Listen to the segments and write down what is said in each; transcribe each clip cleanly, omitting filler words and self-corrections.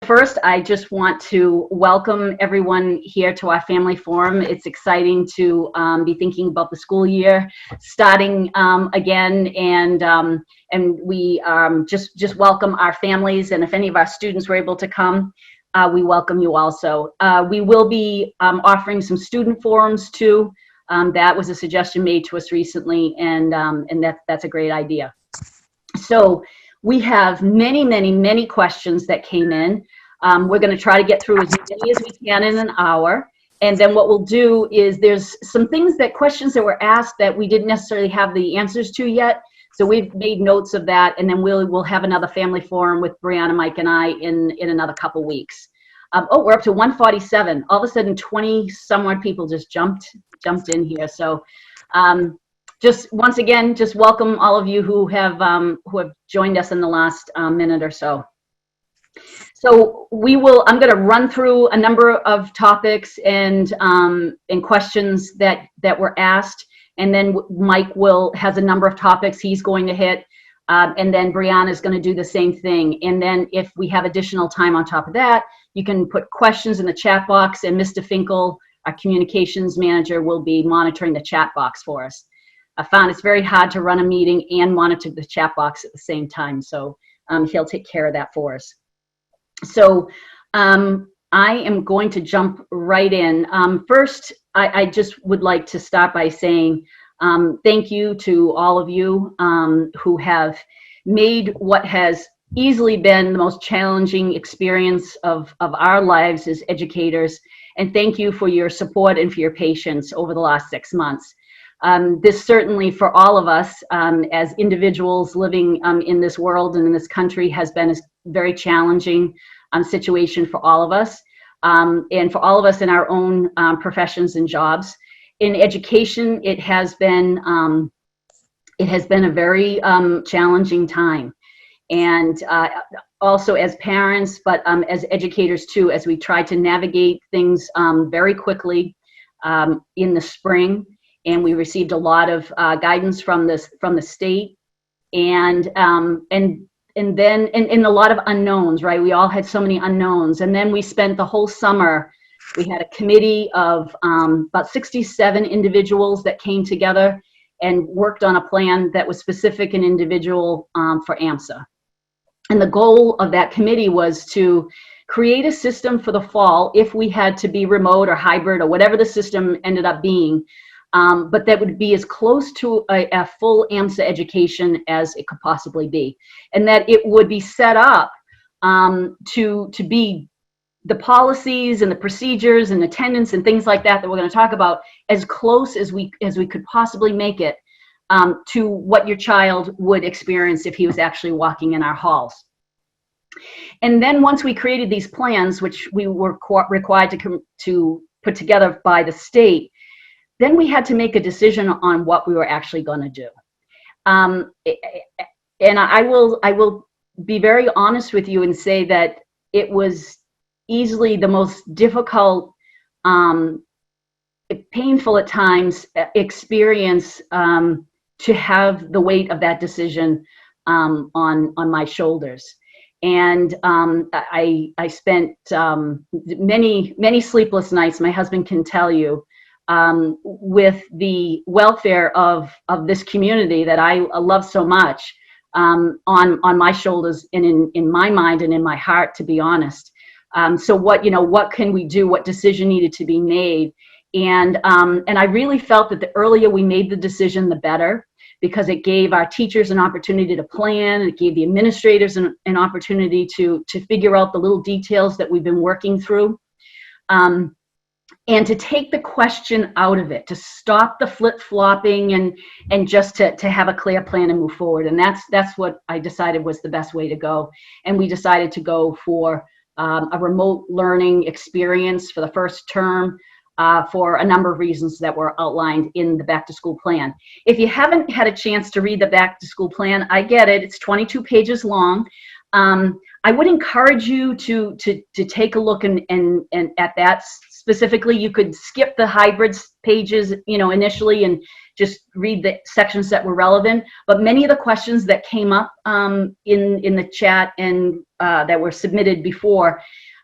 first, I just want to welcome everyone here to our family forum. It's exciting to be thinking about the school year starting again, and we just welcome our families. And if any of our students were able to come, we welcome you also. We will be offering some student forums too. That was a suggestion made to us recently, and that's a great idea. So we have many questions that came in. We're going to try to get through as many as we can in an hour. And then what we'll do is there's some questions that were asked that we didn't necessarily have the answers to yet. So we've made notes of that, and then we'll have another family forum with Brianna, Mike, and I in another couple weeks. Oh, we're up to 147. All of a sudden, 20-some-odd people just jumped in here. So just once again, just welcome all of you who have joined us in the last minute or so. So I'm going to run through a number of topics and questions that were asked, and then Mike has a number of topics he's going to hit, and then Brianna is going to do the same thing. And then if we have additional time on top of that, you can put questions in the chat box, and Mr. Finkel, our communications manager, will be monitoring the chat box for us. I found it's very hard to run a meeting and monitor the chat box at the same time, so he'll take care of that for us. So I am going to jump right in. First, I just would like to start by saying thank you to all of you who have made what has easily been the most challenging experience of our lives as educators, and thank you for your support and for your patience over the last 6 months. This certainly for all of us as individuals living in this world and in this country has been a very challenging situation for all of us, and for all of us in our own professions and jobs. In education, it has been a very challenging time, and also as parents, but as educators too, as we try to navigate things very quickly in the spring. And we received a lot of guidance from the state, and then a lot of unknowns, right? We all had so many unknowns, and then we spent the whole summer. We had a committee of about 67 individuals that came together and worked on a plan that was specific and individual for AMSA. And the goal of that committee was to create a system for the fall if we had to be remote or hybrid or whatever the system ended up being. But that would be as close to a full AMSA education as it could possibly be, and that it would be set up to be the policies and the procedures and attendance and things like that we're going to talk about as close as we could possibly make it to what your child would experience if he was actually walking in our halls. And then once we created these plans, which we were required to put together by the state, then we had to make a decision on what we were actually going to do. And I will be very honest with you and say that it was easily the most difficult, painful at times experience to have the weight of that decision on my shoulders. And I spent many sleepless nights, my husband can tell you, with the welfare of this community that I love so much on my shoulders and in my mind and in my heart, to be honest. So what can we do? What decision needed to be made? And I really felt that the earlier we made the decision, the better, because it gave our teachers an opportunity to plan. It gave the administrators an opportunity to figure out the little details that we've been working through. And to take the question out of it, to stop the flip-flopping and just to have a clear plan and move forward. And that's what I decided was the best way to go. And we decided to go for a remote learning experience for the first term for a number of reasons that were outlined in the back to school plan. If you haven't had a chance to read the back to school plan, I get it. It's 22 pages long. I would encourage you to take a look and at that specifically. You could skip the hybrids pages, initially, and just read the sections that were relevant. But many of the questions that came up in the chat and that were submitted before,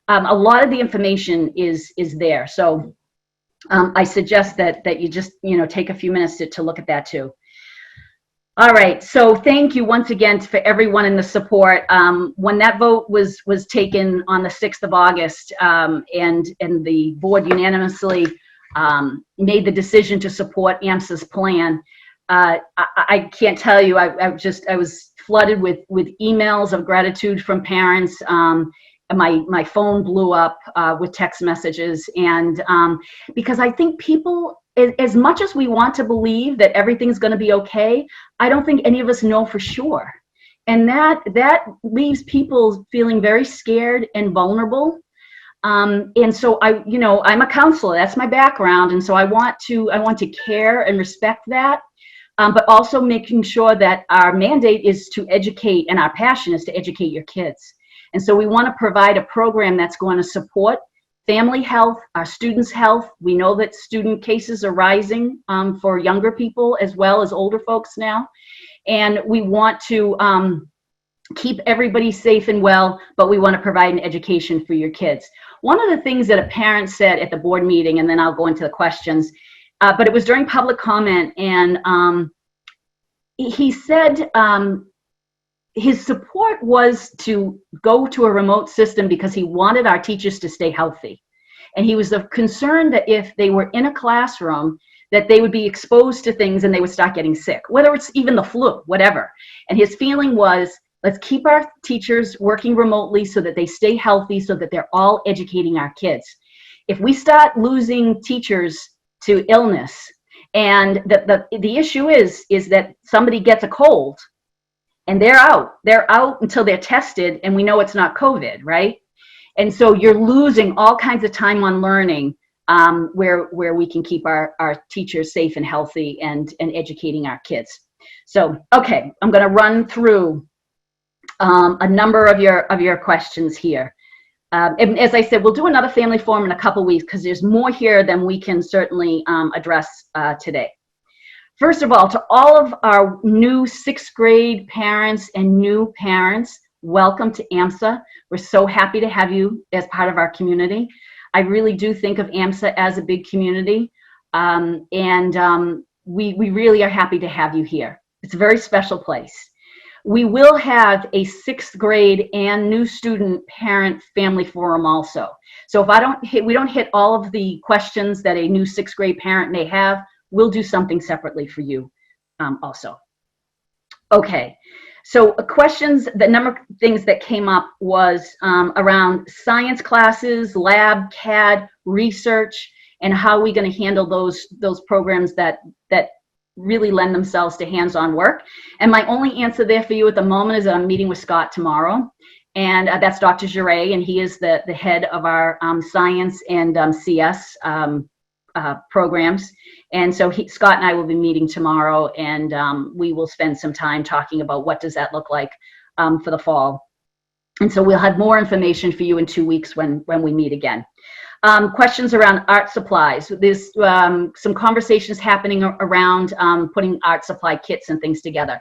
a lot of the information is there. So I suggest that you just take a few minutes to look at that too. All right, so thank you once again for everyone in the support. When that vote was taken on the 6th of August, and the board unanimously made the decision to support AMSA's plan, I can't tell you, I was flooded with emails of gratitude from parents. My phone blew up with text messages, and because I think people, as much as we want to believe that everything's going to be okay, I don't think any of us know for sure. And that leaves people feeling very scared and vulnerable. And so I'm a counselor, that's my background. And so I want to care and respect that, but also making sure that our mandate is to educate, and our passion is to educate your kids. And so we want to provide a program that's going to support family health, our students' health. We know that student cases are rising for younger people as well as older folks now. And we want to keep everybody safe and well, but we want to provide an education for your kids. One of the things that a parent said at the board meeting, and then I'll go into the questions, but it was during public comment, and he said his support was to go to a remote system because he wanted our teachers to stay healthy. And he was concerned that if they were in a classroom, that they would be exposed to things and they would start getting sick, whether it's even the flu, whatever. And his feeling was, let's keep our teachers working remotely so that they stay healthy, so that they're all educating our kids. If we start losing teachers to illness, and the issue is that somebody gets a cold, and they're out until they're tested, and we know it's not COVID, right? And so you're losing all kinds of time on learning, where we can keep our teachers safe and healthy and educating our kids. So, okay, I'm gonna run through a number of your questions here. And as I said, we'll do another family forum in a couple weeks because there's more here than we can certainly address today. First of all, to all of our new 6th grade parents and new parents, welcome to AMSA. We're so happy to have you as part of our community. I really do think of AMSA as a big community, and we really are happy to have you here. It's a very special place. We will have a 6th grade and new student parent family forum also. So if we don't hit all of the questions that a new 6th grade parent may have, we'll do something separately for you also. Okay, so questions, the number of things that came up was around science classes, lab, CAD, research, and how are we going to handle those programs that really lend themselves to hands-on work. And my only answer there for you at the moment is that I'm meeting with Scott tomorrow. And that's Dr. Giray, and he is the head of our science and CS programs. And so Scott and I will be meeting tomorrow, and we will spend some time talking about what does that look like for the fall. And so we'll have more information for you in 2 weeks when we meet again. Questions around art supplies. There's some conversations happening around putting art supply kits and things together.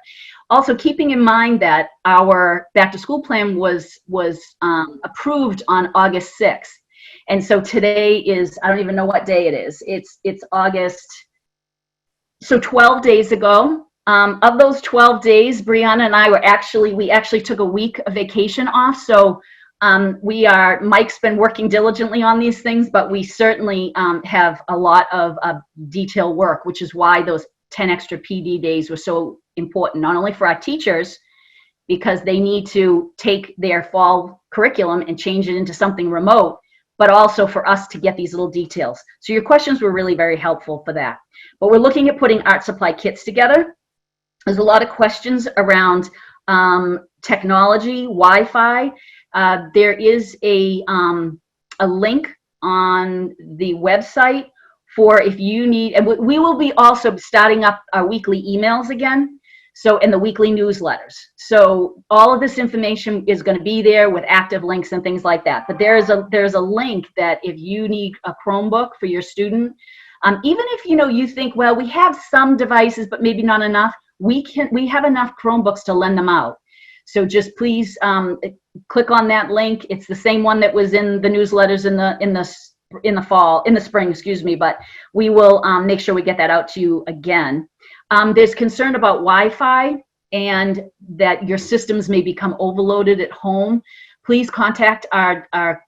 Also, keeping in mind that our back to school plan was approved on August 6th. And so today is, I don't even know what day it is. It's August, so 12 days ago. Of those 12 days, Brianna and I we actually took a week of vacation off. So Mike's been working diligently on these things, but we certainly have a lot of detailed work, which is why those 10 extra PD days were so important, not only for our teachers, because they need to take their fall curriculum and change it into something remote, but also for us to get these little details. So your questions were really very helpful for that. But we're looking at putting art supply kits together. There's a lot of questions around technology, Wi-Fi. There is a link on the website for if you need, and we will be also starting up our weekly emails again. So, and the weekly newsletters. So all of this information is going to be there with active links and things like that. But there's a link that if you need a Chromebook for your student, Even if you think, well, we have some devices, but maybe not enough, we have enough Chromebooks to lend them out. So just please click on that link. It's the same one that was in the newsletters in the spring, excuse me, but we will make sure we get that out to you again. There's concern about Wi-Fi and that your systems may become overloaded at home. Please contact our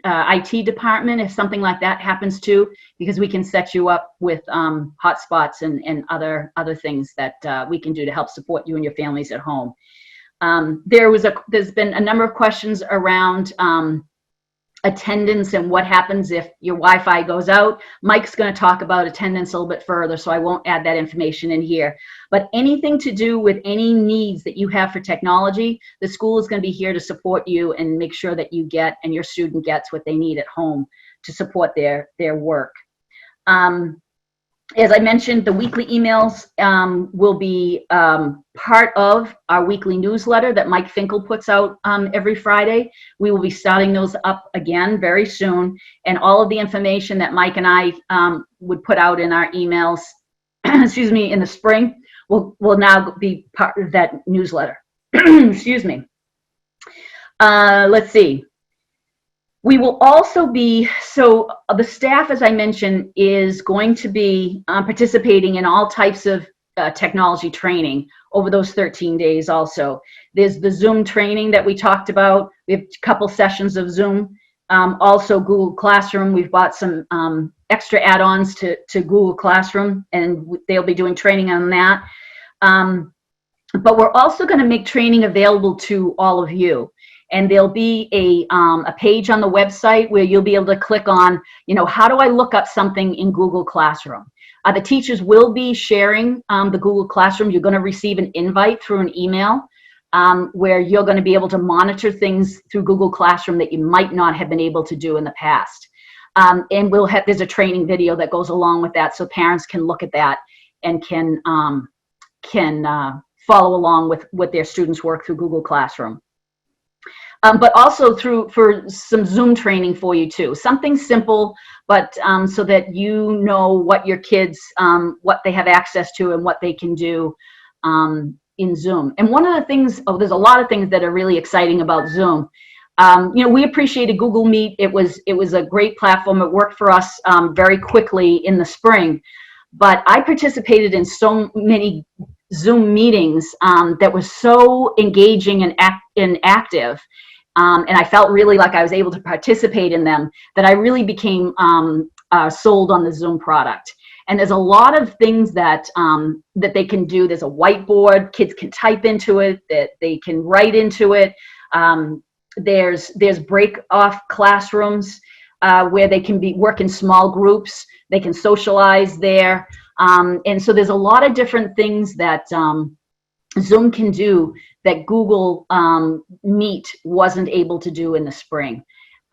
IT department if something like that happens too, because we can set you up with hotspots and other things that we can do to help support you and your families at home. There's been a number of questions around attendance and what happens if your Wi-Fi goes out. Mike's going to talk about attendance a little bit further, so I won't add that information in here. But anything to do with any needs that you have for technology, the school is going to be here to support you and make sure that you get and your student gets what they need at home to support their work. As I mentioned, the weekly emails will be part of our weekly newsletter that Mike Finkel puts out every Friday. We will be starting those up again very soon. And all of the information that Mike and I would put out in our emails, excuse me, in the spring, will now be part of that newsletter. Excuse me. Let's see. We will also be, so the staff, as I mentioned, is going to be participating in all types of technology training over those 13 days also. There's the Zoom training that we talked about. We have a couple sessions of Zoom. Also Google Classroom, we've bought some extra add-ons to Google Classroom, and they'll be doing training on that. But we're also going to make training available to all of you. And there'll be a page on the website where you'll be able to click on, how do I look up something in Google Classroom? The teachers will be sharing the Google Classroom. You're going to receive an invite through an email where you're going to be able to monitor things through Google Classroom that you might not have been able to do in the past. And there's a training video that goes along with that, so parents can look at that and can follow along with their students' work through Google Classroom. But also for some Zoom training for you too. Something simple, but so that you know what your kids, what they have access to and what they can do in Zoom. And one of the things, there's a lot of things that are really exciting about Zoom. We appreciated Google Meet. It was a great platform. It worked for us very quickly in the spring. But I participated in so many Zoom meetings that was so engaging and active. And I felt really like I was able to participate in them, that I really became sold on the Zoom product. And there's a lot of things that they can do. There's a whiteboard, kids can type into it, that they can write into it. There's break-off classrooms where they can work in small groups. They can socialize there. And so there's a lot of different things that Zoom can do that Google Meet wasn't able to do in the spring.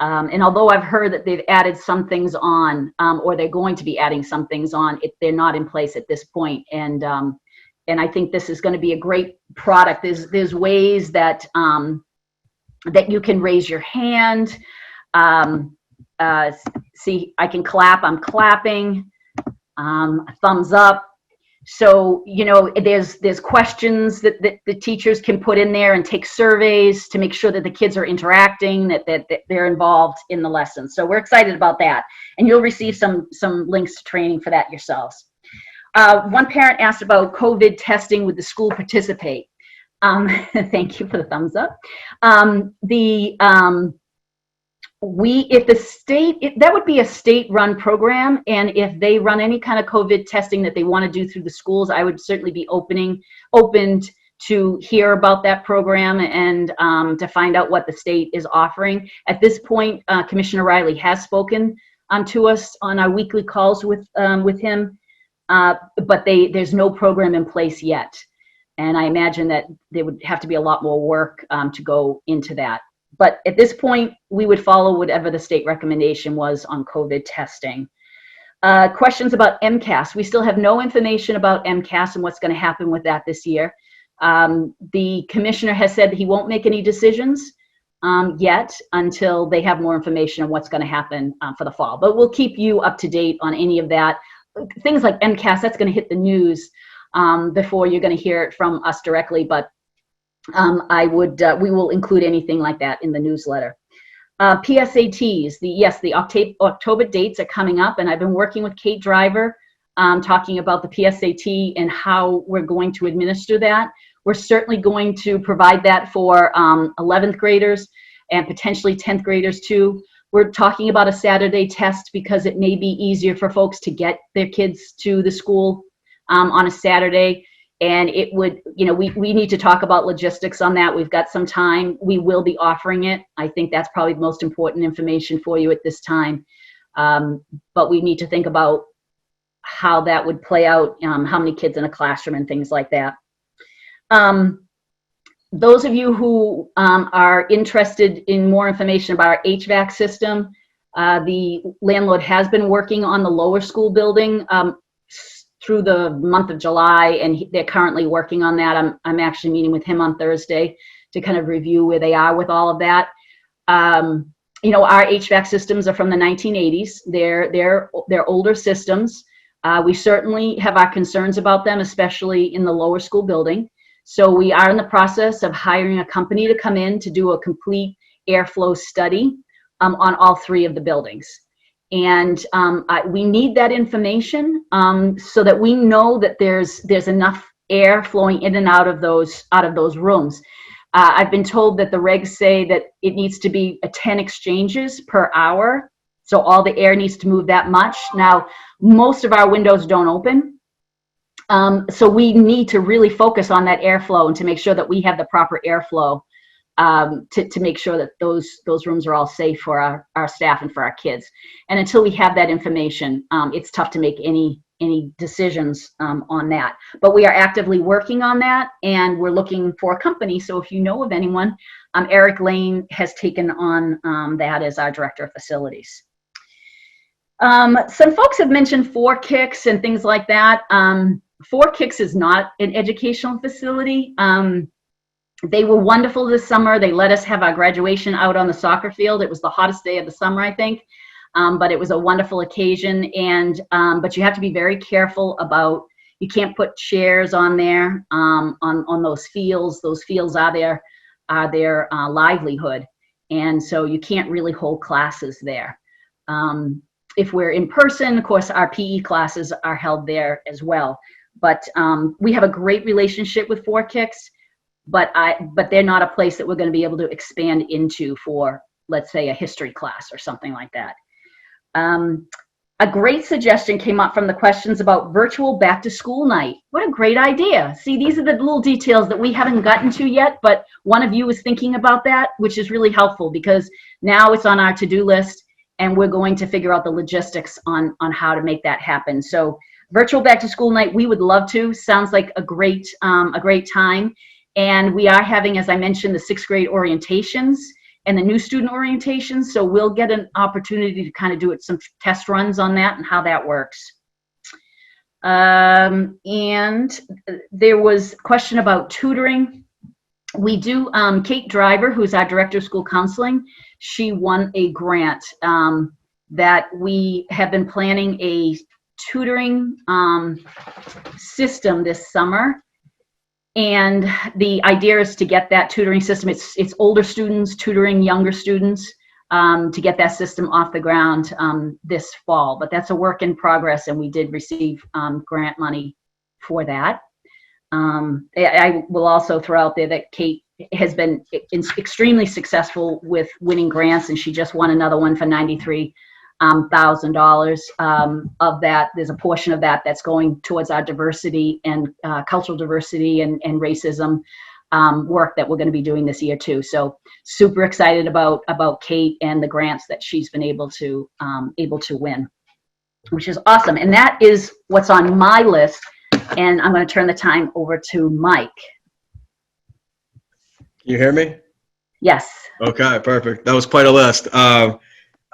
And although I've heard that they've added some things on, or they're going to be adding some things on, they're not in place at this point. And I think this is going to be a great product. There's ways that that you can raise your hand. See, I can clap. I'm clapping. Thumbs up. So, there's questions that the teachers can put in there and take surveys to make sure that the kids are interacting, that they're involved in the lesson. So we're excited about that. And you'll receive some links to training for that yourselves. One parent asked about COVID testing. Would the school participate? Thank you for the thumbs up. If the state, that would be a state-run program, and if they run any kind of COVID testing that they want to do through the schools, I would certainly be open to hear about that program and to find out what the state is offering. At this point, Commissioner Riley has spoken to us on our weekly calls with him, but there's no program in place yet, and I imagine that there would have to be a lot more work to go into that. But at this point, we would follow whatever the state recommendation was on COVID testing. Questions about MCAS. We still have no information about MCAS and what's going to happen with that this year. The commissioner has said that he won't make any decisions yet until they have more information on what's going to happen for the fall. But we'll keep you up to date on any of that. Things like MCAS, that's going to hit the news before you're going to hear it from us directly. But we will include anything like that in the newsletter. PSATs, the October dates are coming up, and I've been working with Kate Driver, talking about the PSAT and how we're going to administer that. We're certainly going to provide that for 11th graders and potentially 10th graders too. We're talking about a Saturday test because it may be easier for folks to get their kids to the school on a Saturday. And it would, we need to talk about logistics on that. We've got some time. We will be offering it. I think that's probably the most important information for you at this time. But we need to think about how that would play out, how many kids in a classroom and things like that. Those of you who are interested in more information about our HVAC system, the landlord has been working on the lower school building through the month of July, and they're currently working on that. I'm actually meeting with him on Thursday to kind of review where they are with all of that. Our HVAC systems are from the 1980s. They're older systems. We certainly have our concerns about them, especially in the lower school building. So we are in the process of hiring a company to come in to do a complete airflow study on all three of the buildings. And we need that information so that we know that there's enough air flowing in and out of those rooms. I've been told that the regs say that it needs to be 10 exchanges per hour. So all the air needs to move that much. Now, most of our windows don't open. So we need to really focus on that airflow and to make sure that we have the proper airflow to make sure that those rooms are all safe for our staff and for our kids. And until we have that information, it's tough to make any decisions on that. But we are actively working on that, and we're looking for a company. So if you know of anyone, Eric Lane has taken on that as our director of facilities. Some folks have mentioned Four Kicks and things like that. Four Kicks is not an educational facility. They were wonderful this summer. They let us have our graduation out on the soccer field. It was the hottest day of the summer, I think, but it was a wonderful occasion. And but you have to be very careful about, you can't put chairs on there on those fields. Those fields are their livelihood, and so you can't really hold classes there. If we're in person, of course, our PE classes are held there as well. But we have a great relationship with Four Kicks. But they're not a place that we're going to be able to expand into for, let's say, a history class or something like that. A great suggestion came up from the questions about virtual back to school night. What a great idea. See, these are the little details that we haven't gotten to yet, but one of you is thinking about that, which is really helpful because now it's on our to-do list and we're going to figure out the logistics on how to make that happen. So virtual back to school night, we would love to. Sounds like a great time. And we are having, as I mentioned, the 6th grade orientations and the new student orientations. So we'll get an opportunity to kind of do some test runs on that and how that works. And there was a question about tutoring. We do, Kate Driver, who's our director of school counseling, she won a grant that we have been planning a tutoring system this summer. And the idea is to get that tutoring system, it's older students tutoring younger students, to get that system off the ground this fall. But that's a work in progress, and we did receive grant money for that. I will also throw out there that Kate has been extremely successful with winning grants, and she just won another one for $93,000 of that. There's a portion of that that's going towards our diversity and cultural diversity and racism work that we're going to be doing this year too. So super excited about Kate and the grants that she's been able to win, which is awesome. And that is what's on my list. And I'm going to turn the time over to Mike. Can you hear me? Yes. Okay, perfect. That was quite a list. I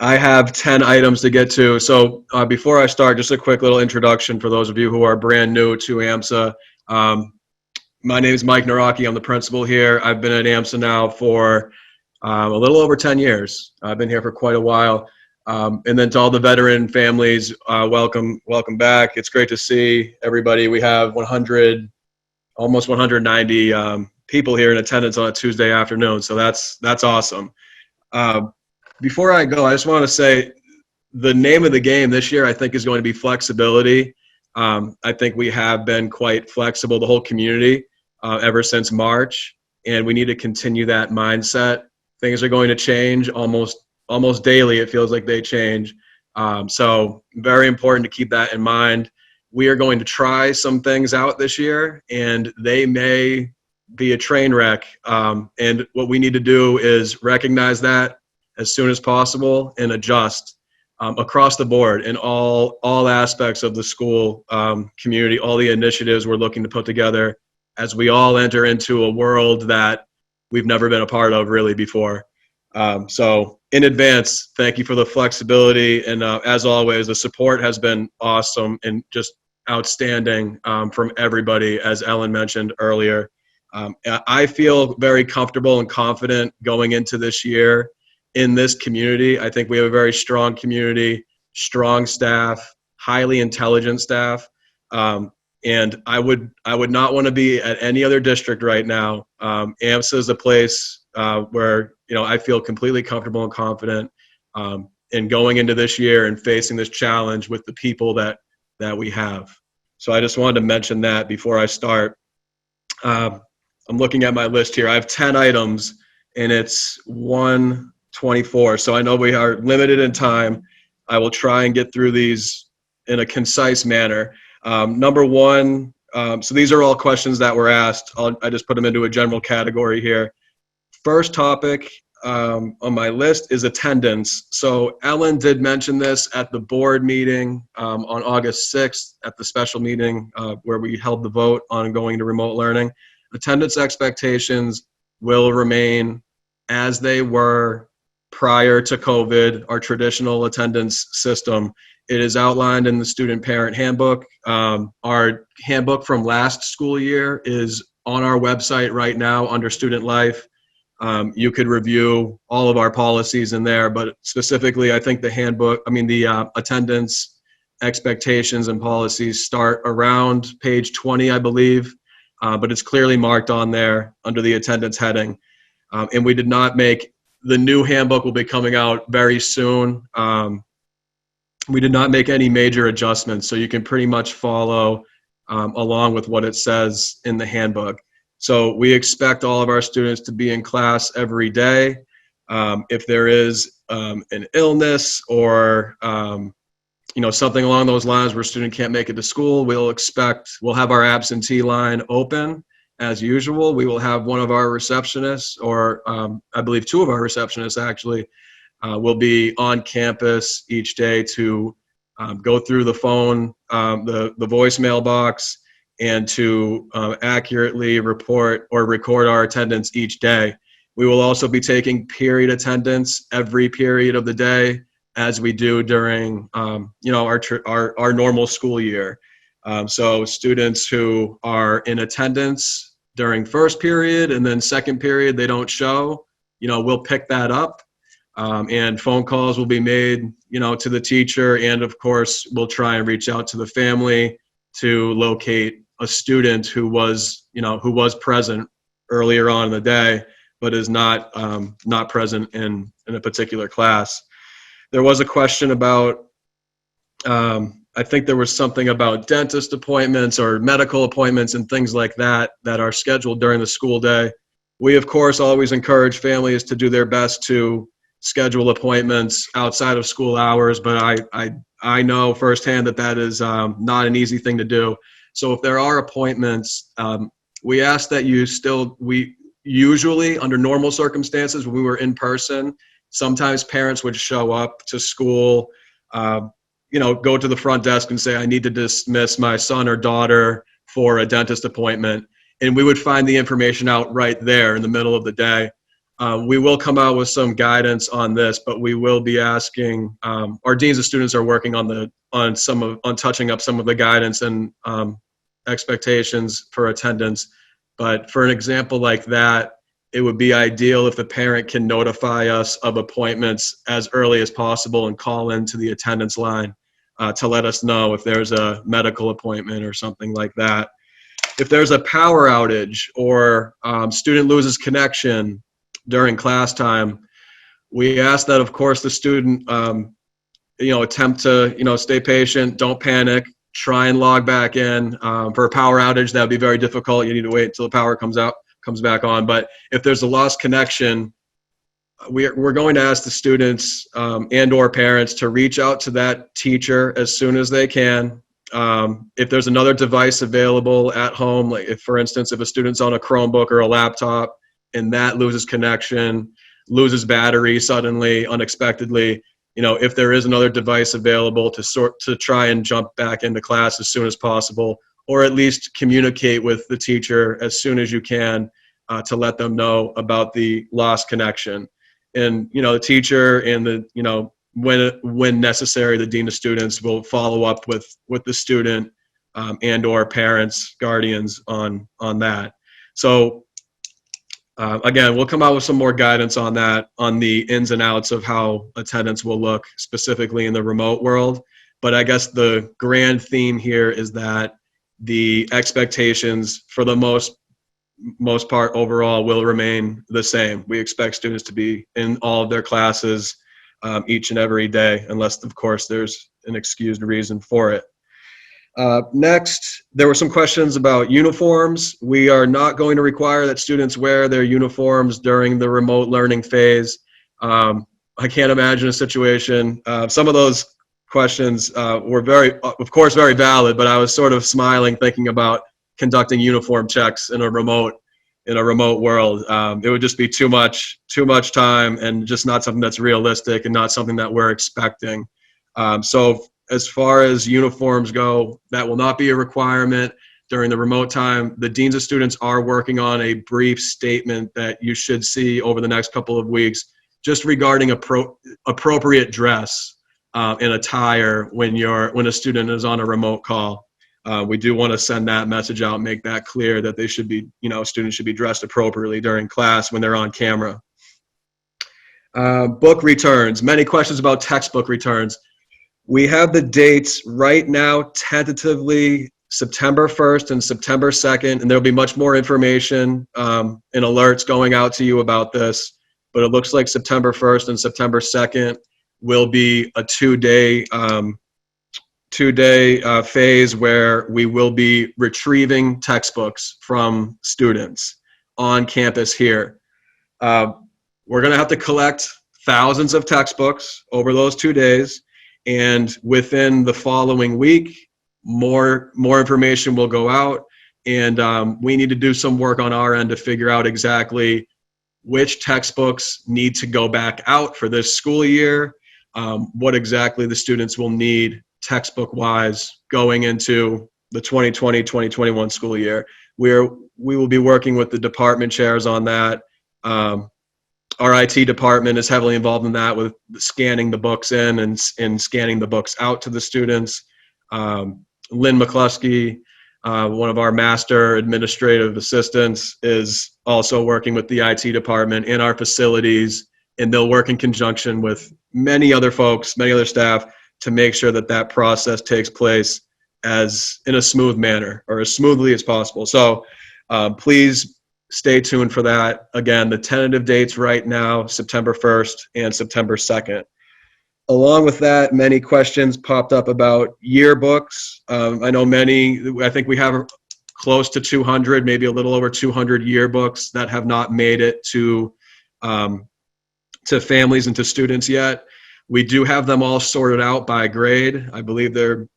have 10 items to get to. So before I start, just a quick little introduction for those of you who are brand new to AMSA. My name is Mike Naraki. I'm the principal here. I've been at AMSA now for a little over 10 years. I've been here for quite a while. And then to all the veteran families, welcome back. It's great to see everybody. We have almost 190 people here in attendance on a Tuesday afternoon. So that's awesome. Before I go, I just want to say the name of the game this year, I think, is going to be flexibility. I think we have been quite flexible, the whole community, ever since March, and we need to continue that mindset. Things are going to change almost daily. It feels like they change. So very important to keep that in mind. We are going to try some things out this year, and they may be a train wreck. And what we need to do is recognize that as soon as possible and adjust across the board in all aspects of the school community, all the initiatives we're looking to put together as we all enter into a world that we've never been a part of really before. So in advance, thank you for the flexibility. And as always, the support has been awesome and just outstanding from everybody, as Ellen mentioned earlier. I feel very comfortable and confident going into this year in this community. I think we have a very strong community, strong staff, highly intelligent staff. And I would not want to be at any other district right now. AMSA is a place where, I feel completely comfortable and confident in going into this year and facing this challenge with the people that we have. So I just wanted to mention that before I start. I'm looking at my list here. I have 10 items, and it's 1:24. So I know we are limited in time. I will try and get through these in a concise manner. Number one, so these are all questions that were asked. I just put them into a general category here. First topic on my list is attendance. So Ellen did mention this at the board meeting on August 6th at the special meeting where we held the vote on going to remote learning. Attendance expectations will remain as they were prior to COVID, our traditional attendance system. It is outlined in the student parent handbook. Our handbook from last school year is on our website right now under student life. You could review all of our policies in there, but specifically, I think the attendance expectations and policies start around page 20, I believe, but it's clearly marked on there under the attendance heading. And we did not make, the new handbook will be coming out very soon. We did not make any major adjustments, so you can pretty much follow along with what it says in the handbook. So we expect all of our students to be in class every day. If there is an illness or something along those lines where a student can't make it to school, we'll have our absentee line open as usual. We will have one of our receptionists, or I believe two of our receptionists actually, will be on campus each day to go through the phone, the voicemail box, and to accurately report or record our attendance each day. We will also be taking period attendance every period of the day, as we do during our normal school year. So students who are in attendance during first period and then second period they don't show, we'll pick that up. And phone calls will be made, to the teacher, and of course we'll try and reach out to the family to locate a student who was present earlier on in the day, but is not present in a particular class. There was a question about, I think there was something about dentist appointments or medical appointments and things like that are scheduled during the school day. We, of course, always encourage families to do their best to schedule appointments outside of school hours, but I know firsthand that is not an easy thing to do. So if there are appointments, we ask that we usually, under normal circumstances, when we were in person, sometimes parents would show up to school, go to the front desk and say, I need to dismiss my son or daughter for a dentist appointment. And we would find the information out right there in the middle of the day. We will come out with some guidance on this, but we will be asking, our deans of students are working on touching up some of the guidance and expectations for attendance. But for an example like that, it would be ideal if the parent can notify us of appointments as early as possible and call into the attendance line to let us know if there's a medical appointment or something like that. If there's a power outage or student loses connection during class time, we ask that, of course, the student, attempt to, stay patient, don't panic, try and log back in. For a power outage, that would be very difficult. You need to wait until the power comes back on. But if there's a lost connection, we're going to ask the students and or parents to reach out to that teacher as soon as they can. If there's another device available at home, like if, for instance, if a student's on a Chromebook or a laptop and that loses connection, loses battery suddenly, unexpectedly, if there is another device available to try and jump back into class as soon as possible, or at least communicate with the teacher as soon as you can to let them know about the lost connection. And, the teacher and when necessary, the dean of students will follow up with the student and or parents, guardians on that. So again, we'll come out with some more guidance on that, on the ins and outs of how attendance will look specifically in the remote world. But I guess the grand theme here is that the expectations for the most part overall will remain the same. We expect students to be in all of their classes each and every day, unless, of course, there's an excused reason for it. Next, there were some questions about uniforms. We are not going to require that students wear their uniforms during the remote learning phase. I can't imagine a situation. Some of those questions were of course, very valid, but I was sort of smiling thinking about conducting uniform checks in a remote world. It would just be too much time and just not something that's realistic and not something that we're expecting. So as far as uniforms go, that will not be a requirement during the remote time. The deans of students are working on a brief statement that you should see over the next couple of weeks, just regarding appropriate dress and attire when a student is on a remote call. We do want to send that message out, make that clear that they should be, students should be dressed appropriately during class when they're on camera. Book returns, many questions about textbook returns. We have the dates right now, tentatively September 1st and September 2nd, and there'll be much more information and alerts going out to you about this, but it looks like September 1st and September 2nd will be a two-day phase where we will be retrieving textbooks from students on campus here. We're going to have to collect thousands of textbooks over those 2 days, and within the following week, more information will go out, and we need to do some work on our end to figure out exactly which textbooks need to go back out for this school year, what exactly the students will need textbook-wise going into the 2020-2021 school year. We will be working with the department chairs on that. Our IT department is heavily involved in that, with scanning the books in and scanning the books out to the students. Lynn McCluskey, one of our master administrative assistants, is also working with the IT department in our facilities, and they'll work in conjunction with many other folks, many other staff, to make sure that process takes place as in a smooth manner, or as smoothly as possible. So please stay tuned for that. Again, the tentative dates right now, September 1st and September 2nd. Along with that, many questions popped up about yearbooks. I know I think we have close to 200, maybe a little over 200 yearbooks that have not made it to families and to students yet. We do have them all sorted out by grade. I believe they're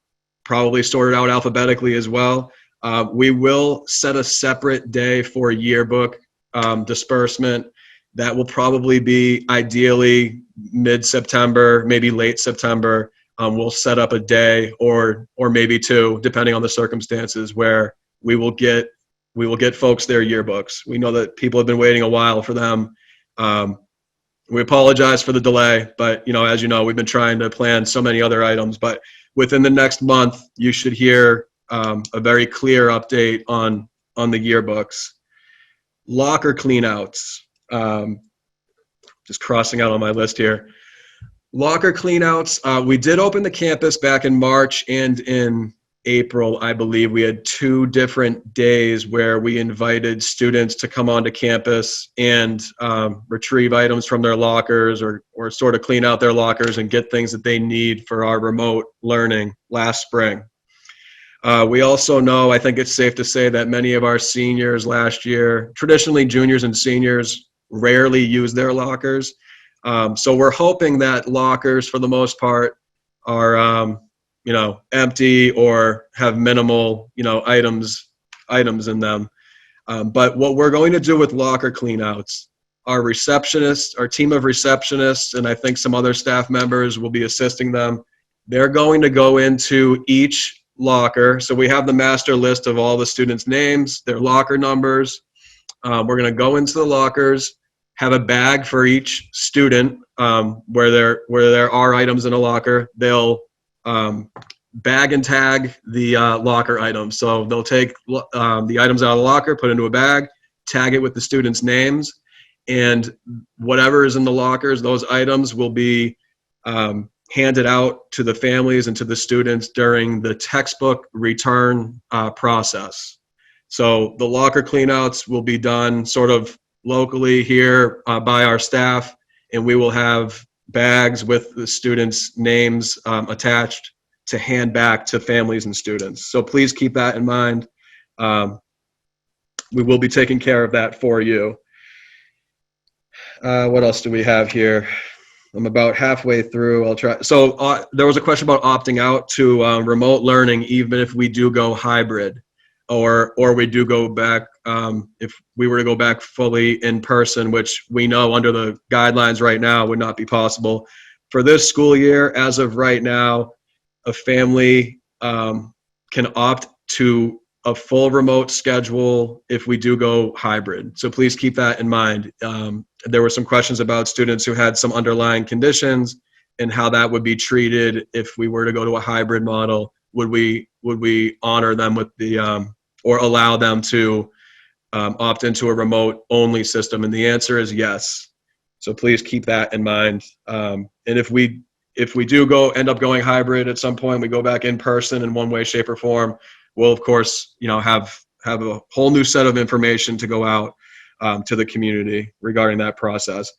probably sorted out alphabetically as well. We will set a separate day for yearbook disbursement. That will probably be ideally mid-September, maybe late September. We'll set up a day or maybe two, depending on the circumstances, where we will get folks their yearbooks. We know that people have been waiting a while for them. We apologize for the delay, but as you know, we've been trying to plan so many other items. But within the next month, you should hear a very clear update on the yearbooks. Locker cleanouts. Just crossing out on my list here. Locker cleanouts. We did open the campus back in March and in April, I believe. We had 2 different days where we invited students to come onto campus and retrieve items from their lockers or sort of clean out their lockers and get things that they need for our remote learning last spring. We also know, I think it's safe to say that many of our seniors last year, traditionally juniors and seniors, rarely use their lockers. So we're hoping that lockers, for the most part, are empty or have minimal items in them. But what we're going to do with locker cleanouts, our receptionists, our team of receptionists, and I think some other staff members will be assisting them. They're going to go into each locker. So we have the master list of all the students' names, their locker numbers. We're going to go into the lockers, have a bag for each student where there are items in a locker. They'll bag and tag the locker items. So they'll take the items out of the locker, put into a bag, tag it with the students' names, and whatever is in the lockers, those items will be handed out to the families and to the students during the textbook return process. So the locker cleanouts will be done sort of locally here by our staff, and we will have bags with the students' names attached to hand back to families and students. So please keep that in mind. We will be taking care of that for you. What else do we have here? I'm about halfway through. I'll try. So there was a question about opting out to remote learning, even if we do go hybrid, or we do go back. If we were to go back fully in person, which we know under the guidelines right now would not be possible. For this school year, as of right now, a family can opt to a full remote schedule if we do go hybrid. So please keep that in mind. There were some questions about students who had some underlying conditions and how that would be treated if we were to go to a hybrid model. Would we honor them with the or allow them to opt into a remote only system? And the answer is yes. So please keep that in mind. And if we do end up going hybrid at some point, we go back in person in one way, shape, or form, we'll of course, have a whole new set of information to go out to the community regarding that process.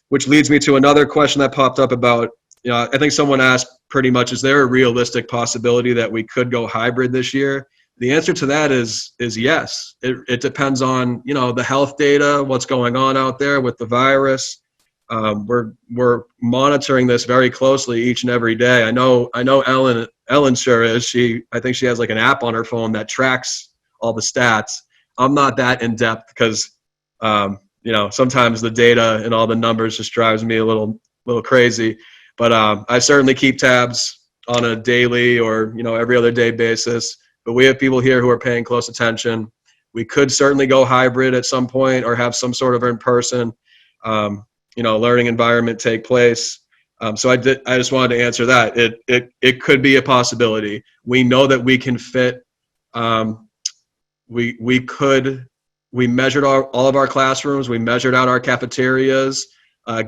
Which leads me to another question that popped up about, I think someone asked pretty much, is there a realistic possibility that we could go hybrid this year? The answer to that is yes. It depends on, the health data, what's going on out there with the virus. We're monitoring this very closely each and every day. I know Ellen sure is. I think she has like an app on her phone that tracks all the stats. I'm not that in depth because sometimes the data and all the numbers just drives me a little crazy. But I certainly keep tabs on a daily or every other day basis. But we have people here who are paying close attention. We could certainly go hybrid at some point or have some sort of in-person learning environment take place. So I just wanted to answer that. It could be a possibility. We know that we can fit. We measured all of our classrooms. We measured out our cafeterias,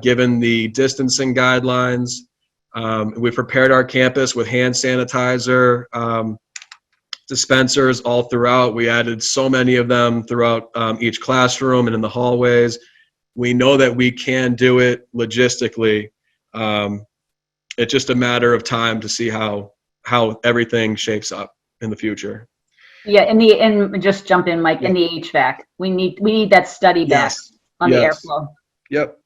given the distancing guidelines. We prepared our campus with hand sanitizer dispensers all throughout. We added so many of them throughout each classroom and in the hallways. We know that we can do it logistically. It's just a matter of time to see how everything shapes up in the future. Yeah, and just jump in, Mike. Yeah. In the HVAC, we need that study back on the airflow. Yep.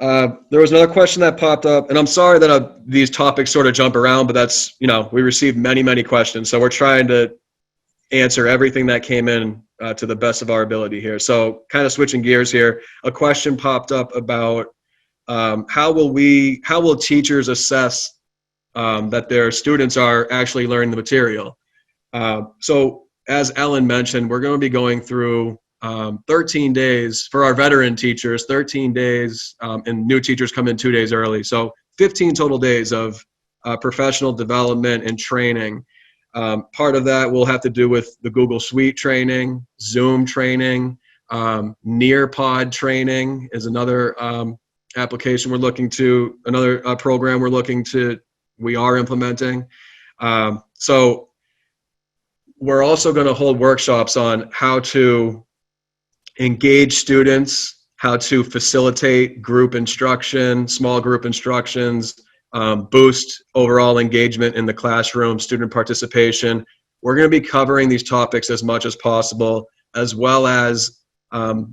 There was another question that popped up, and I'm sorry that these topics sort of jump around, but that's we received many questions, so we're trying to answer everything that came in to the best of our ability here. So kind of switching gears here, a question popped up about how will teachers assess that their students are actually learning the material? So as Ellen mentioned, we're going to be going through 13 days for our veteran teachers, 13 days, and new teachers come in 2 days early. So 15 total days of professional development and training. Part of that will have to do with the Google Suite training, Zoom training, Nearpod training is another application another program we are implementing. So we're also going to hold workshops on how to engage students, how to facilitate group instruction, small group instructions, boost overall engagement in the classroom, student participation. We're going to be covering these topics as much as possible, as well as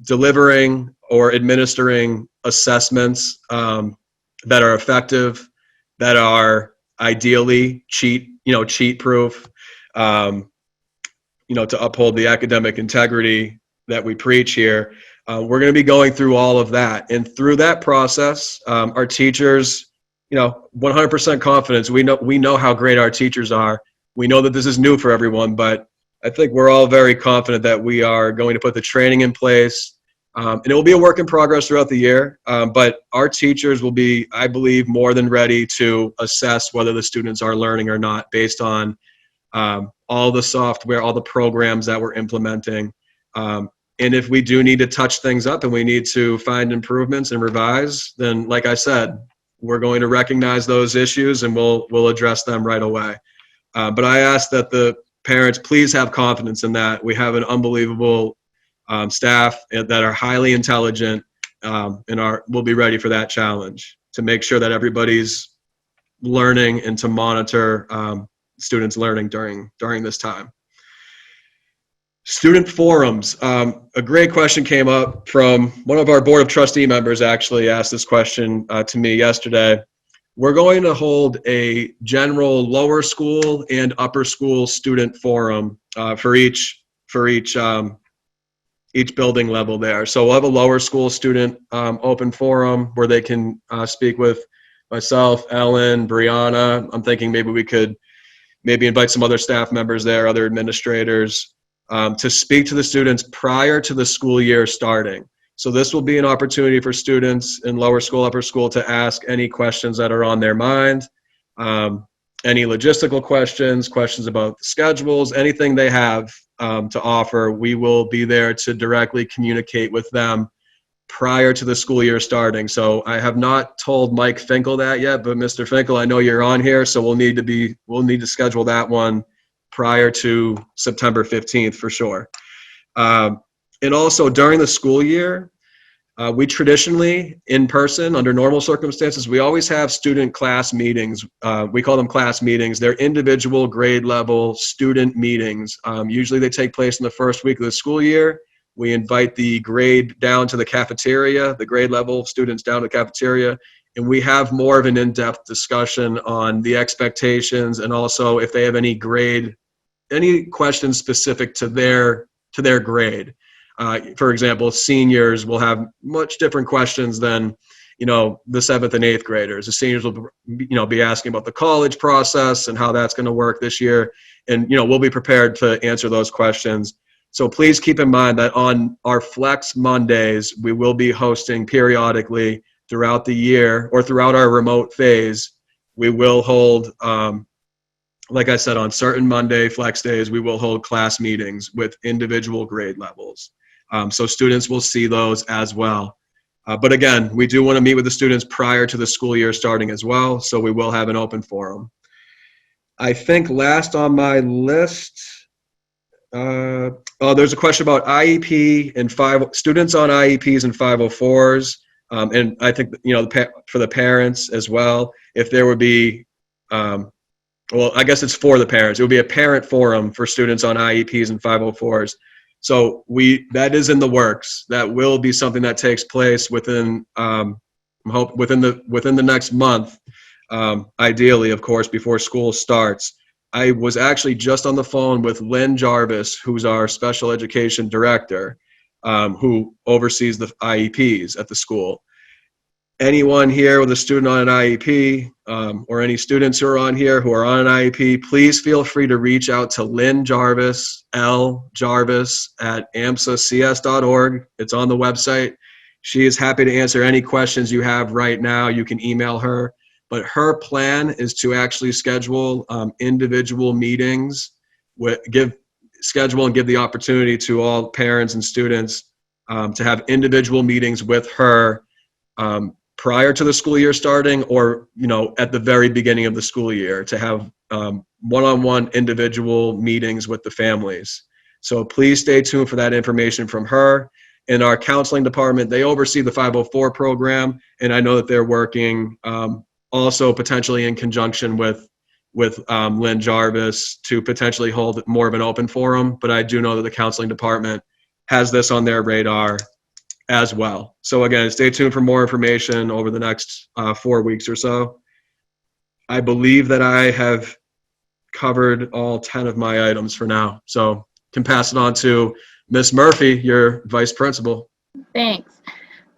delivering or administering assessments that are effective, that are ideally cheat proof, to uphold the academic integrity that we preach here. We're going to be going through all of that, and through that process, our teachers, 100% confidence. We know how great our teachers are. We know that this is new for everyone, but I think we're all very confident that we are going to put the training in place, and it will be a work in progress throughout the year. But our teachers will be, I believe, more than ready to assess whether the students are learning or not based on all the software, all the programs that we're implementing. And if we do need to touch things up and we need to find improvements and revise, then like I said, we're going to recognize those issues and we'll address them right away. But I ask that the parents please have confidence in that. We have an unbelievable staff that are highly intelligent and will be ready for that challenge to make sure that everybody's learning and to monitor students learning during this time. Student forums. A great question came up from one of our Board of Trustee members, actually asked this question to me yesterday. We're going to hold a general lower school and upper school student forum for each building level there. So we'll have a lower school student open forum where they can speak with myself, Ellen, Brianna. I'm thinking maybe we could invite some other staff members there, other administrators, to speak to the students prior to the school year starting. So this will be an opportunity for students in lower school, upper school to ask any questions that are on their mind, any logistical questions about the schedules, anything they have to offer. We will be there to directly communicate with them prior to the school year starting. So I have not told Mike Finkel that yet, but Mr. Finkel, I know you're on here, so we'll need to schedule that one prior to September 15th for sure. And also during the school year, we traditionally, in person, under normal circumstances, we always have student class meetings. We call them class meetings. They're individual grade level student meetings. Usually they take place in the first week of the school year. We invite the grade down to the cafeteria, the grade level students down to the cafeteria, and we have more of an in-depth discussion on the expectations and also if they have any questions specific to their grade. For example, seniors will have much different questions than, the 7th and 8th graders. The seniors will, be asking about the college process and how that's going to work this year. And, we'll be prepared to answer those questions. So please keep in mind that on our Flex Mondays, we will be hosting periodically throughout the year or throughout our remote phase. We will hold, like I said, on certain Monday Flex days, we will hold class meetings with individual grade levels. So students will see those as well. But again, we do want to meet with the students prior to the school year starting as well. So we will have an open forum. I think last on my list, there's a question about IEP and students on IEPs and 504s. And I think, for the parents as well, if there would be, well, I guess it's for the parents. It would be a parent forum for students on IEPs and 504s. So that is in the works. That will be something that takes place within the next month, ideally, of course, before school starts. I was actually just on the phone with Lynn Jarvis, who's our special education director, who oversees the IEPs at the school. Anyone here with a student on an IEP, or any students who are on here who are on an IEP, please feel free to reach out to Lynn Jarvis, ljarvis@amsacs.org. It's on the website. She is happy to answer any questions you have right now. You can email her. But her plan is to actually schedule individual meetings, give the opportunity to all parents and students to have individual meetings with her prior to the school year starting, or at the very beginning of the school year, to have one-on-one individual meetings with the families. So please stay tuned for that information from her. In our counseling department, they oversee the 504 program, and I know that they're working also potentially in conjunction with Lynn Jarvis to potentially hold more of an open forum. But I do know that the counseling department has this on their radar as well. So again, stay tuned for more information over the next 4 weeks or so. I believe that I have covered all 10 of my items for now. So can pass it on to Miss Murphy, your vice principal. Thanks.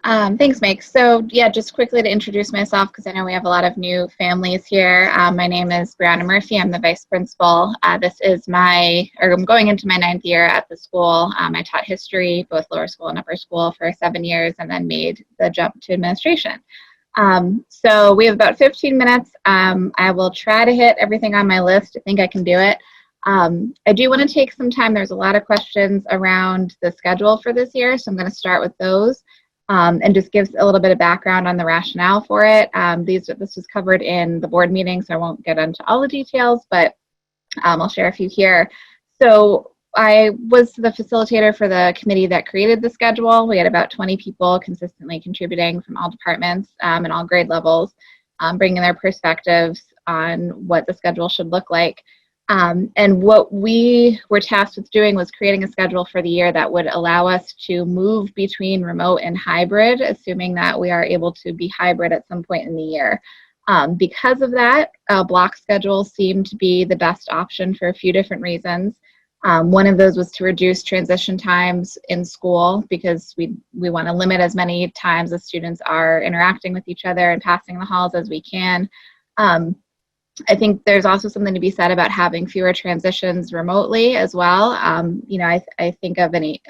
Thanks, Mike. So yeah, just quickly to introduce myself, because I know we have a lot of new families here. My name is Brianna Murphy. I'm the vice principal. I'm going into my 9th year at the school. I taught history, both lower school and upper school, for 7 years, and then made the jump to administration. So we have about 15 minutes. I will try to hit everything on my list. I think I can do it. I do want to take some time. There's a lot of questions around the schedule for this year, so I'm going to start with those. And just gives a little bit of background on the rationale for it. This was covered in the board meeting, so I won't get into all the details, but I'll share a few here. So I was the facilitator for the committee that created the schedule. We had about 20 people consistently contributing from all departments and all grade levels, bringing their perspectives on what the schedule should look like. And what we were tasked with doing was creating a schedule for the year that would allow us to move between remote and hybrid, assuming that we are able to be hybrid at some point in the year. Because of that, a block schedule seemed to be the best option for a few different reasons. One of those was to reduce transition times in school, because we want to limit as many times as students are interacting with each other and passing the halls as we can. I think there's also something to be said about having fewer transitions remotely as well. I think of any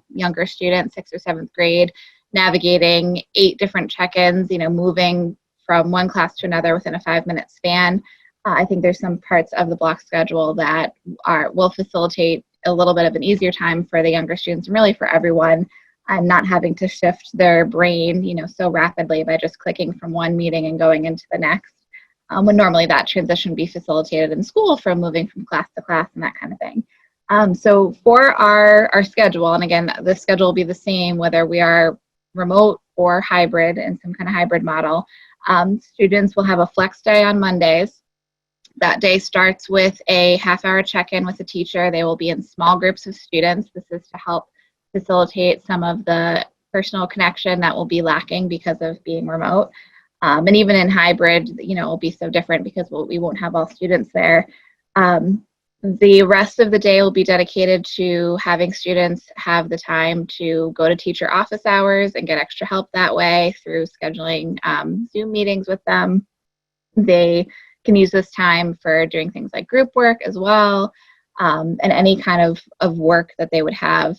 younger student, 6th or 7th grade, navigating 8 different check-ins, moving from one class to another within a 5-minute span. I think there's some parts of the block schedule that will facilitate a little bit of an easier time for the younger students, and really for everyone, and not having to shift their brain, so rapidly by just clicking from one meeting and going into the next. When normally that transition would be facilitated in school from moving from class to class and that kind of thing. So for our schedule, and again, the schedule will be the same whether we are remote or hybrid in some kind of hybrid model. Students will have a flex day on Mondays. That day starts with a half-hour check-in with a teacher. They will be in small groups of students. This is to help facilitate some of the personal connection that will be lacking because of being remote. And even in hybrid, it'll be so different because we won't have all students there. The rest of the day will be dedicated to having students have the time to go to teacher office hours and get extra help that way through scheduling Zoom meetings with them. They can use this time for doing things like group work as well, and any kind of work that they would have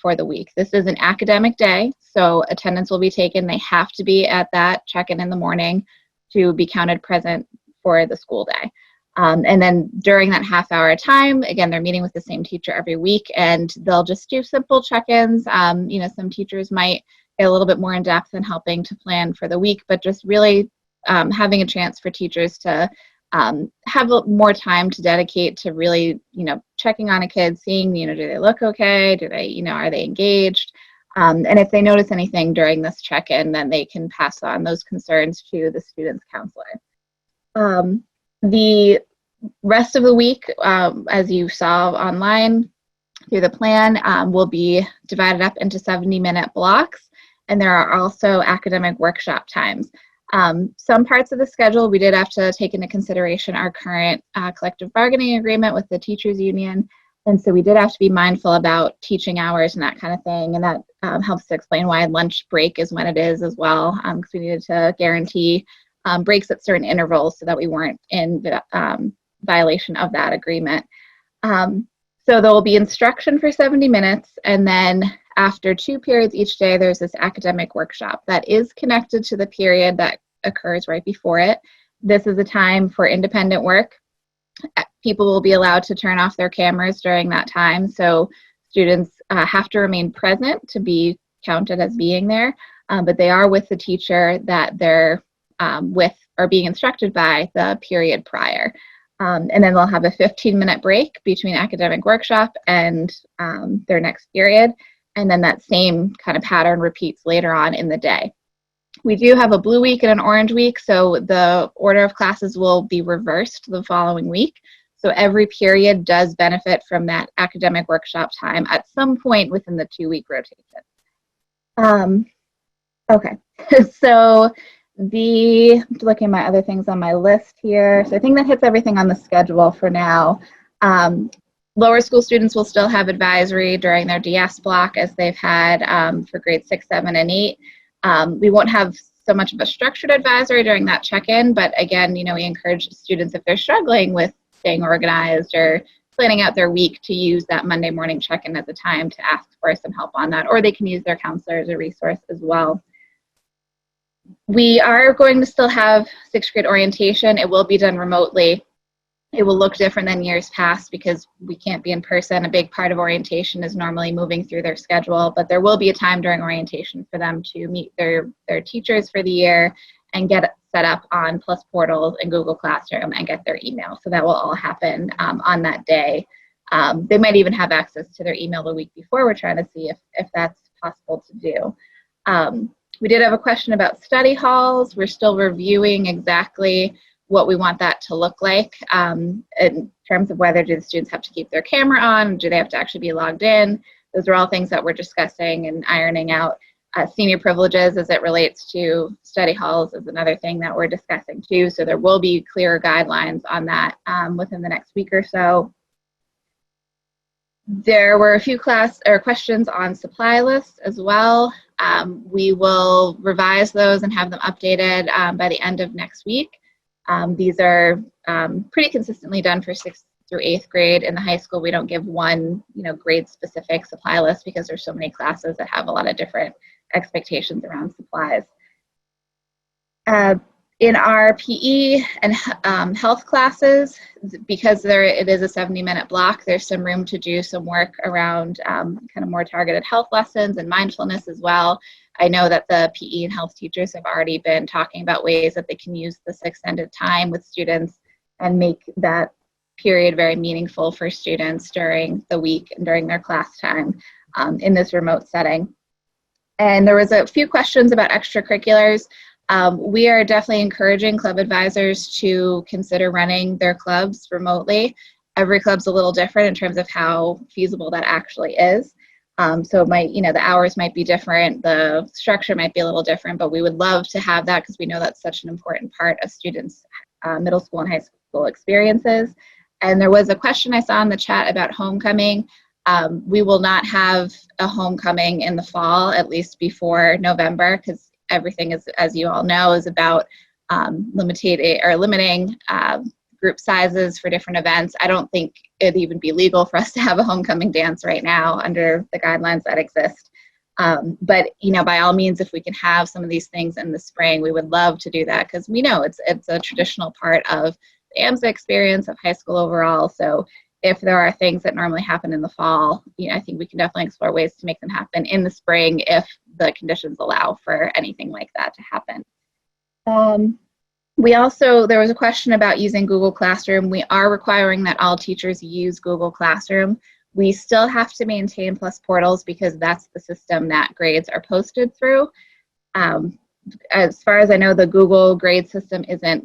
for the week. This is an academic day, so attendance will be taken. They have to be at that check-in in the morning to be counted present for the school day. And then during that half-hour time, again, they're meeting with the same teacher every week, and they'll just do simple check-ins. Some teachers might get a little bit more in depth in helping to plan for the week, but just really having a chance for teachers to have more time to dedicate to really, checking on a kid, seeing, do they look okay? Do they, are they engaged? And if they notice anything during this check-in, then they can pass on those concerns to the student's counselor. The rest of the week, as you saw online through the plan, will be divided up into 70-minute blocks, and there are also academic workshop times. Some parts of the schedule we did have to take into consideration our current collective bargaining agreement with the teachers union, and so we did have to be mindful about teaching hours and that kind of thing, and that helps to explain why lunch break is when it is as well, because we needed to guarantee breaks at certain intervals so that we weren't in violation of that agreement. So there will be instruction for 70 minutes, and then after 2 periods each day, there's this academic workshop that is connected to the period that occurs right before it. This is a time for independent work. People will be allowed to turn off their cameras during that time, so students have to remain present to be counted as being there, but they are with the teacher that they're with or being instructed by the period prior. And then they'll have a 15-minute break between academic workshop and their next period. And then that same kind of pattern repeats later on in the day. We do have a blue week and an orange week, so the order of classes will be reversed the following week. So every period does benefit from that academic workshop time at some point within the 2-week rotation. Okay, so looking at my other things on my list here. So I think that hits everything on the schedule for now. Lower school students will still have advisory during their DS block as they've had for grades 6, 7, and 8. We won't have so much of a structured advisory during that check-in, but again, we encourage students if they're struggling with staying organized or planning out their week to use that Monday morning check-in as a time to ask for some help on that, or they can use their counselor as a resource as well. We are going to still have 6th grade orientation. It will be done remotely. It will look different than years past because we can't be in person. A big part of orientation is normally moving through their schedule, but there will be a time during orientation for them to meet their teachers for the year and get set up on Plus Portals and Google Classroom and get their email. So that will all happen on that day. They might even have access to their email the week before. We're trying to see if that's possible to do. We did have a question about study halls. We're still reviewing exactly what we want that to look like in terms of whether do the students have to keep their camera on, do they have to actually be logged in. Those are all things that we're discussing and ironing out. Senior privileges as it relates to study halls is another thing that we're discussing too. So there will be clearer guidelines on that within the next week or so. There were a few questions on supply lists as well. We will revise those and have them updated by the end of next week. These are pretty consistently done for 6th through 8th grade. In the high school, we don't give one, grade-specific supply list because there's so many classes that have a lot of different expectations around supplies. In our PE and health classes, because it is a 70-minute block, there's some room to do some work around kind of more targeted health lessons and mindfulness as well. I know that the PE and health teachers have already been talking about ways that they can use this extended time with students and make that period very meaningful for students during the week and during their class time in this remote setting. And there was a few questions about extracurriculars. We are definitely encouraging club advisors to consider running their clubs remotely. Every club's a little different in terms of how feasible that actually is. So it might, the hours might be different, the structure might be a little different, but we would love to have that because we know that's such an important part of students' middle school and high school experiences. And there was a question I saw in the chat about homecoming. We will not have a homecoming in the fall, at least before November, because everything is, as you all know, is about limiting group sizes for different events. I don't think it'd even be legal for us to have a homecoming dance right now under the guidelines that exist. But by all means, if we can have some of these things in the spring, we would love to do that because we know it's a traditional part of the AMSA experience of high school overall. So if there are things that normally happen in the fall, I think we can definitely explore ways to make them happen in the spring if the conditions allow for anything like that to happen. There was a question about using Google Classroom. We are requiring that all teachers use Google Classroom. We still have to maintain Plus Portals because that's the system that grades are posted through. As far as I know, the Google grade system isn't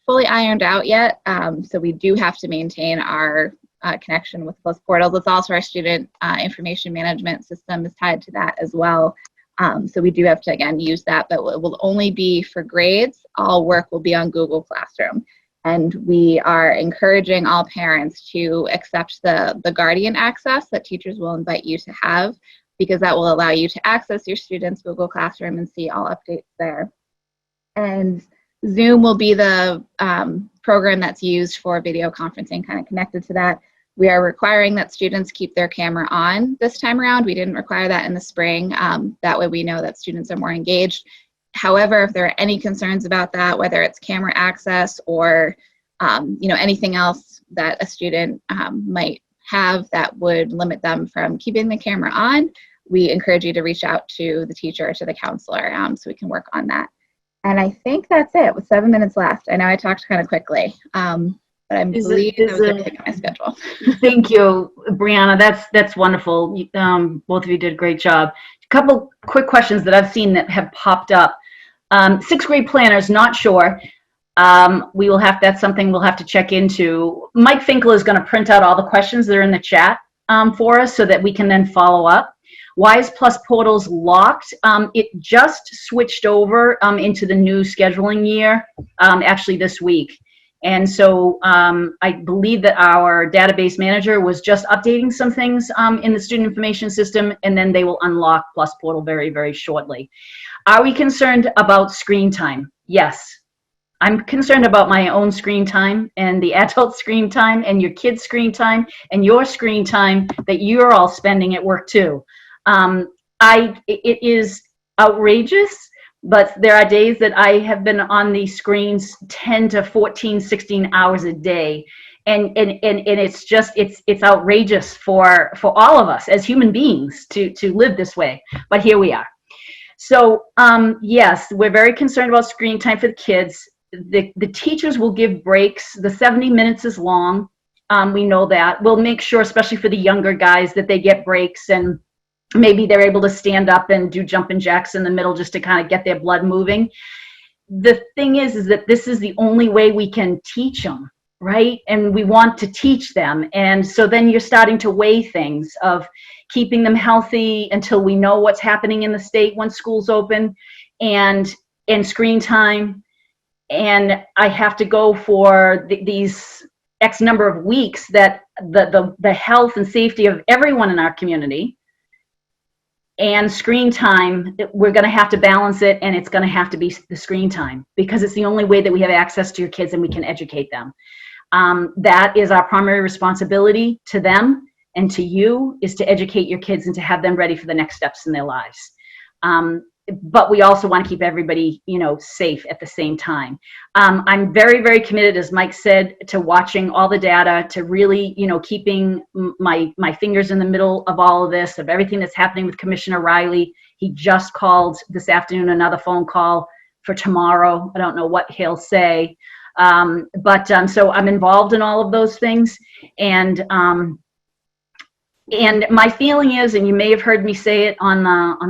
fully ironed out yet. So we do have to maintain our connection with Plus Portals. It's also our student information management system is tied to that as well. So we do have to, again, use that, but it will only be for grades. All work will be on Google Classroom. And we are encouraging all parents to accept the Guardian access that teachers will invite you to have, because that will allow you to access your students' Google Classroom and see all updates there. And Zoom will be the program that's used for video conferencing, kind of connected to that. We are requiring that students keep their camera on this time around. We didn't require that in the spring. That way we know that students are more engaged. However, if there are any concerns about that, whether it's camera access or anything else that a student might have that would limit them from keeping the camera on, we encourage you to reach out to the teacher or to the counselor so we can work on that. And I think that's it with 7 minutes left. I know I talked kind of quickly, but I believe that was everything on my schedule. Thank you, Brianna. That's wonderful. Both of you did a great job. A couple quick questions that I've seen that have popped up. Sixth grade planners, not sure. That's something we'll have to check into. Mike Finkel is going to print out all the questions that are in the chat for us so that we can then follow up. Wise Plus portal's locked. It just switched over into the new scheduling year, actually this week. And so I believe that our database manager was just updating some things in the student information system, and then they will unlock Plus portal very, very shortly. Are we concerned about screen time? Yes. I'm concerned about my own screen time and the adult screen time and your kids' screen time and your screen time that you're all spending at work too. It is outrageous, but there are days that I have been on these screens 10 to 14, 16 hours a day. And it's just, it's outrageous for all of us as human beings to live this way, but here we are. So yes, we're very concerned about screen time for the kids. The teachers will give breaks. The 70 minutes is long. We know that. We'll make sure, especially for the younger guys, that they get breaks and maybe they're able to stand up and do jumping jacks in the middle just to kind of get their blood moving. The thing is that this is the only way we can teach them, right? And we want to teach them. And so then you're starting to weigh things of keeping them healthy until we know what's happening in the state once school's open, and screen time. And I have to go for these X number of weeks that the health and safety of everyone in our community and screen time, we're going to have to balance it, and it's going to have to be the screen time because it's the only way that we have access to your kids and we can educate them. That is our primary responsibility to them and to you, is to educate your kids and to have them ready for the next steps in their lives. But we also want to keep everybody, safe at the same time. I'm very, very committed, as Mike said, to watching all the data, to really, keeping my fingers in the middle of all of this, of everything that's happening with Commissioner Riley. He just called this afternoon, another phone call for tomorrow. I don't know what he'll say. So I'm involved in all of those things. And my feeling is, and you may have heard me say it on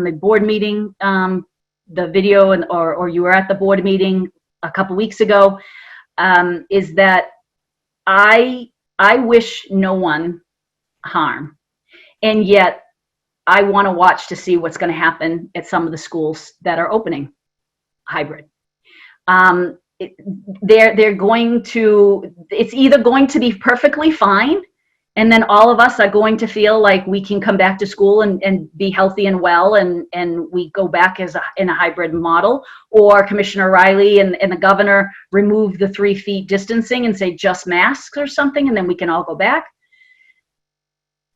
the board meeting, the video, or you were at the board meeting a couple weeks ago, is that I wish no one harm, and yet I want to watch to see what's going to happen at some of the schools that are opening hybrid. They're going to, it's either going to be perfectly fine, and then all of us are going to feel like we can come back to school and be healthy and well, and we go back in a hybrid model, or Commissioner Riley and the governor remove the 3 feet distancing and say just masks or something, and then we can all go back.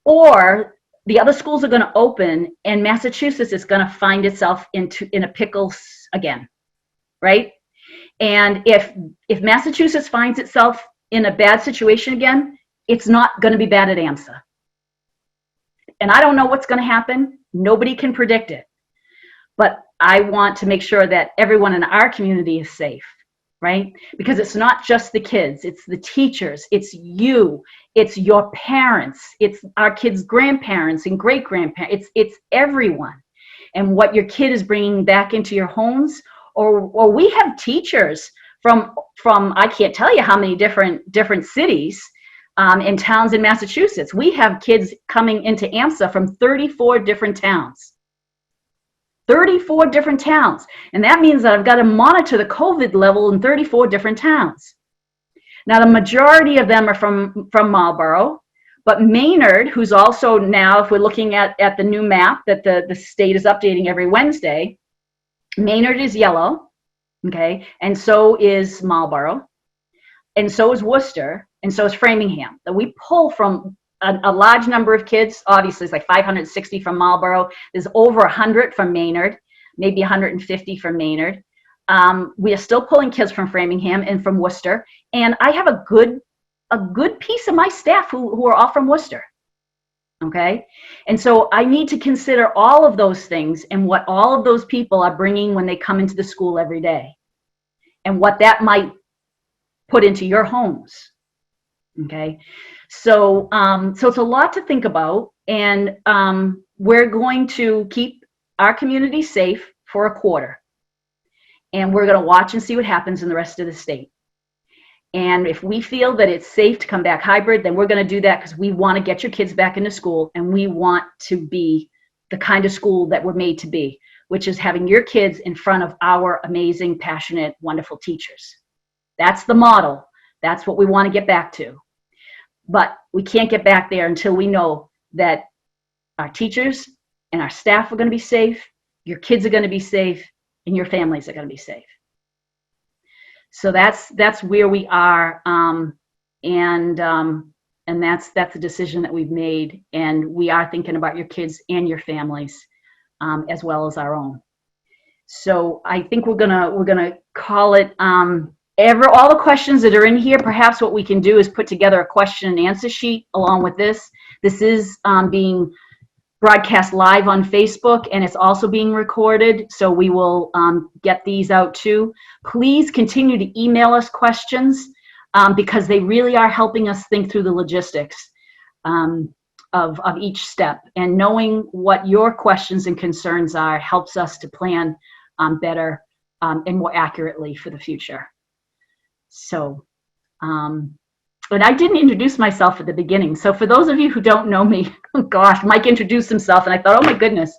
Or the other schools are going to open and Massachusetts is going to find itself in a pickle again, right? And if Massachusetts finds itself in a bad situation again, it's not going to be bad at AMSA. And I don't know what's going to happen. Nobody can predict it. But I want to make sure that everyone in our community is safe, right? Because it's not just the kids, it's the teachers, it's you, it's your parents, it's our kids' grandparents and great-grandparents, it's everyone. And what your kid is bringing back into your homes, or we have teachers from I can't tell you how many different cities in towns in Massachusetts. We have kids coming into AMSA from 34 different towns. 34 different towns. And that means that I've got to monitor the COVID level in 34 different towns. Now, the majority of them are from Marlborough, but Maynard, who's also now, if we're looking at the new map that the state is updating every Wednesday, Maynard is yellow, okay, and so is Marlborough, and so is Worcester, and so is Framingham. That we pull from a large number of kids. Obviously, it's like 560 from Marlborough. There's over 100 from Maynard, maybe 150 from Maynard. We are still pulling kids from Framingham and from Worcester, and I have a good piece of my staff who are all from Worcester. Okay. And so I need to consider all of those things and what all of those people are bringing when they come into the school every day and what that might put into your homes. Okay. So, so it's a lot to think about, and we're going to keep our community safe for a quarter, and we're going to watch and see what happens in the rest of the state. And if we feel that it's safe to come back hybrid, then we're going to do that, because we want to get your kids back into school, and we want to be the kind of school that we're made to be, which is having your kids in front of our amazing, passionate, wonderful teachers. That's the model. That's what we want to get back to. But we can't get back there until we know that our teachers and our staff are going to be safe, your kids are going to be safe, and your families are going to be safe. So that's where we are, and that's a decision that we've made, and we are thinking about your kids and your families, as well as our own. So I think we're gonna call it. All the questions that are in here, perhaps what we can do is put together a question and answer sheet along with this. This is being broadcast live on Facebook, and it's also being recorded, so we will get these out too. Please continue to email us questions, because they really are helping us think through the logistics of each step. And knowing what your questions and concerns are helps us to plan better and more accurately for the future. So, but I didn't introduce myself at the beginning. So for those of you who don't know me, oh gosh, Mike introduced himself, and I thought, oh my goodness,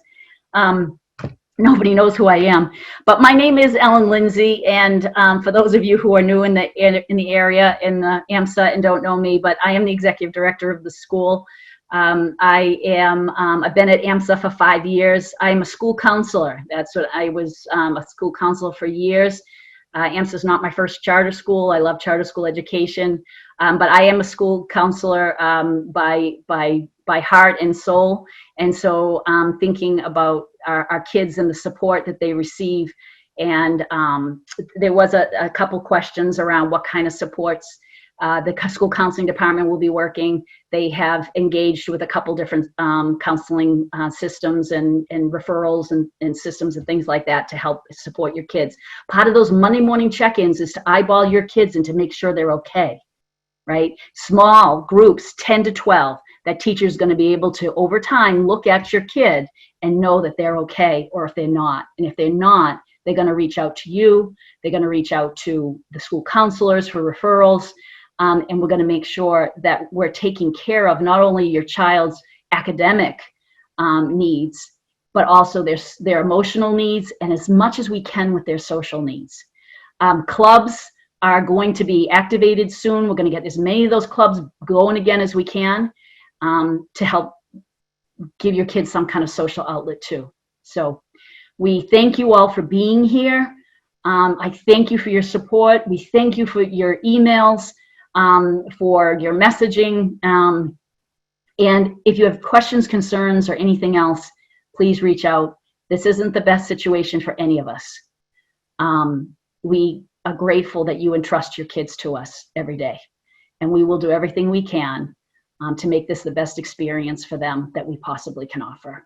nobody knows who I am. But my name is Ellen Lindsay, and for those of you who are new in the area, in the AMSA, and don't know me, but I am the executive director of the school. I've been at AMSA for 5 years. I'm a school counselor. That's what I was, a school counselor for years. AMSA is not my first charter school. I love charter school education, but I am a school counselor by heart and soul. And so thinking about our kids and the support that they receive. And there was a couple questions around what kind of supports the school counseling department will be working. They have engaged with a couple different counseling systems and referrals and systems and things like that to help support your kids. Part of those Monday morning check-ins is to eyeball your kids and to make sure they're okay, right? Small groups, 10 to 12, that teacher's going to be able to, over time, look at your kid and know that they're okay, or if they're not. And if they're not, they're going to reach out to you. They're going to reach out to the school counselors for referrals. And we're going to make sure that we're taking care of not only your child's academic needs, but also their emotional needs, and as much as we can with their social needs. Clubs are going to be activated soon. We're going to get as many of those clubs going again as we can to help give your kids some kind of social outlet too. So we thank you all for being here. I thank you for your support. We thank you for your emails. For your messaging. And if you have questions, concerns, or anything else, please reach out. This isn't the best situation for any of us. We are grateful that you entrust your kids to us every day. And we will do everything we can to make this the best experience for them that we possibly can offer.